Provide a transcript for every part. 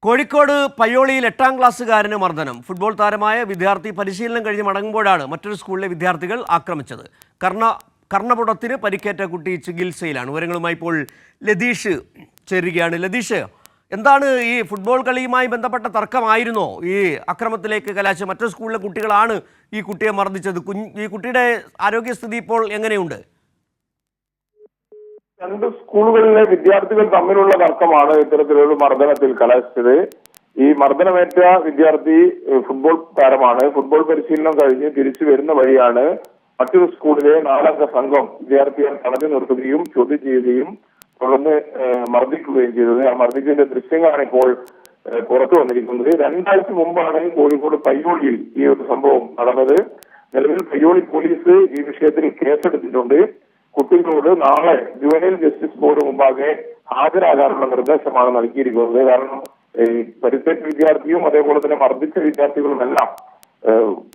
കോഴിക്കോട് പയ്യോളിയിൽ 8ാം ക്ലാസ്സുകാരന് മർദ്ദനം. ഫുട്ബോൾ താരമായ വിദ്യാർത്ഥി പരിശീലനം കഴിഞ്ഞ് മടങ്ങുമ്പോഴാണ് മറ്റൊരു സ്കൂളിലെ വിദ്യാർത്ഥികൾ ആക്രമിച്ചത്. കർണപുടത്തിന് പരിക്കേറ്റ കുട്ടി ചികിത്സയിലാണ്. വിവരങ്ങളുമായി ഇപ്പോൾ ലതീഷ് ചേരുകയാണ്. ലതീഷ്, എന്താണ് ഈ ഫുട്ബോൾ കളിയുമായി ബന്ധപ്പെട്ട തർക്കമായിരുന്നോ ഈ അക്രമത്തിലേക്ക് കലാശ? മറ്റൊരു സ്കൂളിലെ കുട്ടികളാണ് ഈ കുട്ടിയെ മർദ്ദിച്ചത്. ഈ കുട്ടിയുടെ ആരോഗ്യസ്ഥിതി ഇപ്പോൾ എങ്ങനെയുണ്ട്? രണ്ട് സ്കൂളുകളിലെ വിദ്യാർത്ഥികൾ തമ്മിലുള്ള തർക്കമാണ് ഇത്തരത്തിലൊരു മർദ്ദനത്തിൽ കലാശിച്ചത്. ഈ മർദ്ദനമേറ്റ വിദ്യാർത്ഥി ഫുട്ബോൾ താരമാണ്. ഫുട്ബോൾ പരിശീലനം കഴിഞ്ഞ് തിരിച്ചു വരുന്ന വഴിയാണ് മറ്റൊരു സ്കൂളിലെ 4 അംഗ സംഘം വിദ്യാർത്ഥിയെ തടഞ്ഞു നിർത്തുകയും ചോദ്യം ചെയ്യുകയും തുടർന്ന് മർദ്ദിക്കുകയും ചെയ്തത്. ആ മർദ്ദിച്ചതിന്റെ ദൃശ്യങ്ങളാണ് ഇപ്പോൾ പുറത്തു വന്നിരിക്കുന്നത്. 2 ആഴ്ച മുമ്പാണ് കോഴിക്കോട് പയ്യോളിയിൽ ഈ ഒരു സംഭവം നടന്നത്. നിലവിൽ പയ്യോളി പോലീസ് ഈ വിഷയത്തിൽ കേസെടുത്തിട്ടുണ്ട്. കുട്ടികളോട് നാളെ ജുവനൈൽ ജസ്റ്റിസ് ബോർഡ് മുമ്പാകെ ഹാജരാകാനുള്ള നിർദ്ദേശമാണ് നൽകിയിരിക്കുന്നത്. കാരണം പരിക്കേറ്റ വിദ്യാർത്ഥിയും അതേപോലെ തന്നെ മർദ്ദിച്ച വിദ്യാർത്ഥികളുമെല്ലാം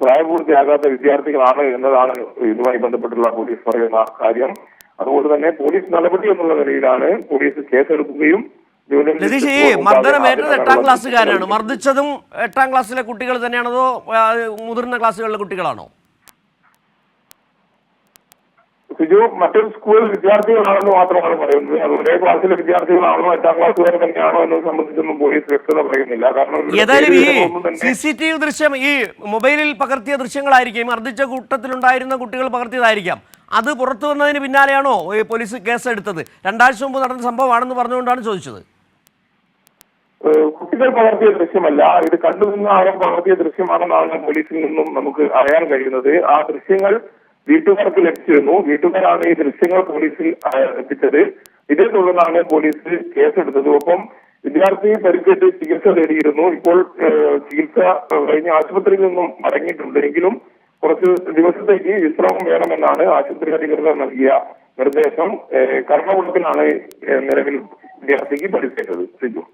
പ്രായപൂർത്തിയാകാത്ത വിദ്യാർത്ഥികളാണ് എന്നതാണ് ഇതുമായി ബന്ധപ്പെട്ടുള്ള പോലീസ് പറയുന്ന കാര്യം. അതുകൊണ്ട് തന്നെ പോലീസ് നടപടി എന്നുള്ള നിലയിലാണ് പോലീസ് കേസെടുക്കുകയും മർദ്ദനമേറ്റത് 8ാം ക്ലാസ്സുകാരാണ്. മർദ്ദിച്ചതും 8ാം ക്ലാസ്സിലെ കുട്ടികൾ തന്നെയാണോ അതോ മുതിർന്ന ക്ലാസ്സുകളിലെ കുട്ടികളാണോ? സിജു, മറ്റൊരു സ്കൂൾ വിദ്യാർത്ഥികളാണെന്ന് മാത്രമാണ് പറയുന്നത്. അത് ഒരേ ക്ലാസ്സിലെ വിദ്യാർത്ഥികളാണോ 8ാം ക്ലാസ്സുകാർ തന്നെയാണോ എന്നത് സംബന്ധിച്ചൊന്നും പോലീസ് വ്യക്തത പറയുന്നില്ല. കാരണം ഏതായാലും ഈ CCTV ദൃശ്യം ഈ മൊബൈലിൽ പകർത്തിയ ദൃശ്യങ്ങളായിരിക്കും, മർദ്ദിച്ച കൂട്ടത്തിലുണ്ടായിരുന്ന കുട്ടികൾ പകർത്തിയതായിരിക്കാം. അത് പുറത്തു വന്നതിന് പിന്നാലെയാണോ ഈ പോലീസ് കേസെടുത്തത്? 2 ആഴ്ച മുമ്പ് നടന്ന സംഭവമാണെന്ന് പറഞ്ഞുകൊണ്ടാണ് ചോദിച്ചത്. കുട്ടികൾ പകർത്തിയ ദൃശ്യമല്ല, ഇത് കണ്ടുനിന്ന ആരും പകർത്തിയ ദൃശ്യമാണെന്നാണ് പോലീസിൽ നിന്നും നമുക്ക് അറിയാൻ കഴിയുന്നത്. ആ ദൃശ്യങ്ങൾ വീട്ടുകാർക്ക് ലഭിച്ചിരുന്നു. വീട്ടുകാരാണ് ഈ ദൃശ്യങ്ങൾ പോലീസിൽ എത്തിച്ചത്. ഇതേ തുടർന്നാണ് പോലീസ് കേസെടുത്തത്. ഒപ്പം വിദ്യാർത്ഥി പരിക്കേറ്റ് ചികിത്സ തേടിയിരുന്നു. ഇപ്പോൾ ചികിത്സ കഴിഞ്ഞ ആശുപത്രിയിൽ നിന്നും മടങ്ങിയിട്ടുണ്ട്. എങ്കിലും കുറച്ച് ദിവസത്തേക്ക് വിശ്രമം വേണമെന്നാണ് ആശുപത്രി അധികൃതർ നൽകിയ നിർദ്ദേശം. കർണപുടത്തിനാണ് നിലവിൽ വിദ്യാർത്ഥിക്ക് പരിക്കേറ്റത്. സിജു.